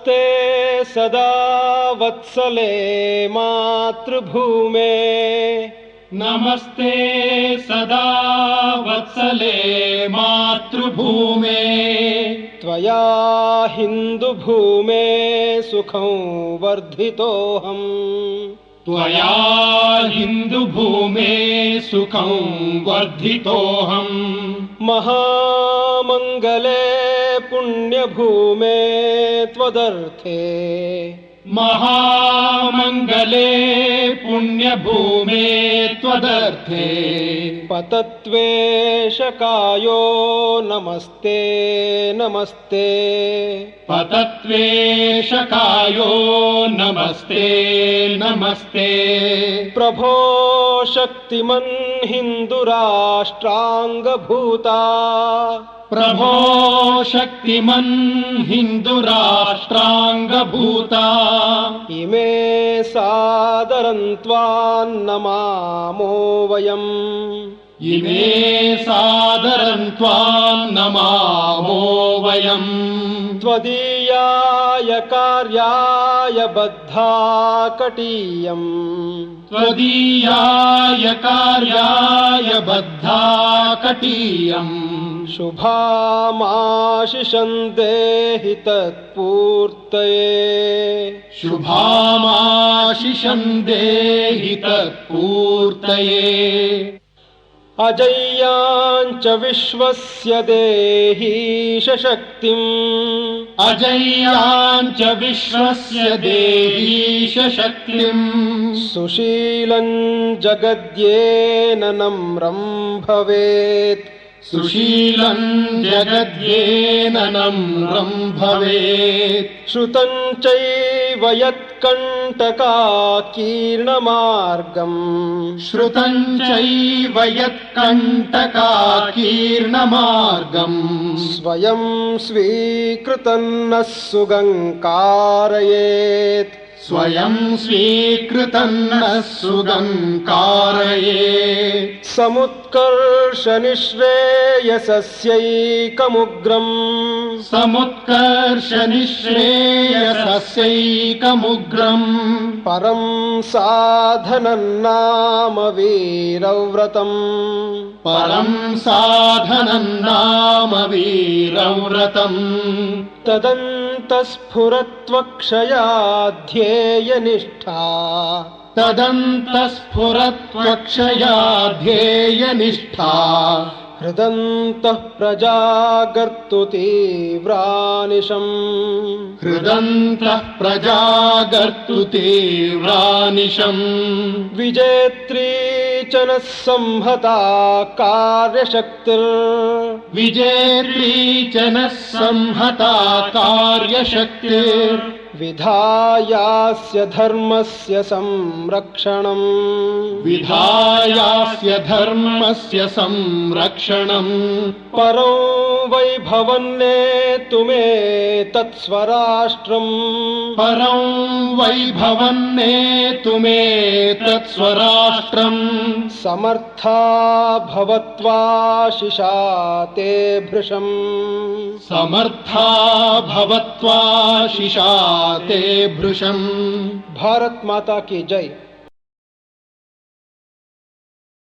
नमस्ते सदा वत्सले मातृभूमे नमस्ते सदा वत्सले मातृभूमे त्वया हिन्दुभूमे सुखं वर्धितोऽहम् त्वया हिन्दुभूमे सुखं वर्धितोऽहम् महामङ्गले पुण्यभूमे त्वदर्थे महामङ्गले पुण्यभूमे त्वदर्थे पतत्वेशकायो नमस्ते नमस्ते पतत्वेशकायो नमस्ते नमस्ते प्रभो शक्तिमन् हिन्दुराष्ट्राङ्गभूता प्रभो शक्तिमन् हिन्दुराष्ट्राङ्गभूता इमे सादरं त्वां नमामो वयम् इमे सादरं त्वां नमामो वयम् त्वदीयाय कार्याय बद्धा कटीयम् त्वदीयाय कार्याय बद्धा कटीयम् शुभामाशिषं देहि तत्पूर्तये शुभामाशिषं देहि तत्पूर्तये अजय्याञ्च विश्वस्य देहीश शक्तिम् अजय्याञ्च विश्वस्य देहीश शक्तिम् सुशीलं जगद्येन नम्रं भवेत् सुशीलं जगद्येन नम्रं भवेत् श्रुतं चैव यत्कण्टकाकीर्णमार्गम् श्रुतं चैव यत्कण्टकाकीर्णमार्गम् स्वयं स्वीकृतं नः सुगङ्कारयेत् स्वयं स्वीकृतं नः सुगङ्कारयेत् समुत्कर्षनिःश्रेयसस्यैकमुग्रम् समुत्कर्षनिःश्रेयसस्यैकमुग्रम् परं साधनं नाम वीरव्रतम् परं साधनं नाम वीरव्रतम् तदन्तस्फुरत्वक्षयाध्येयनिष्ठा तदन्तस्फुरत्वक्षयाध्येयनिष्ठा हृदन्तः प्रजागर्तु तीव्रानिशम् हृदन्तः प्रजागर्तु तीव्रानिशम् विजेत्री च नः संहता कार्यशक्तिर् विजेत्री च नः संहता कार्यशक्तिर् विधायास्य धर्मस्य संरक्षणम् विधायास्य धर्मस्य संरक्षणम् परो वैभवन्नेतुमे तत्स्वराष्ट्रम् परं वैभवन्नेतुमे तत्स्वराष्ट्रम् समर्था भवत्वाशिषा ते भृशम् समर्था भवत्वाशिषा ते भृशम्। भारत माता की जय।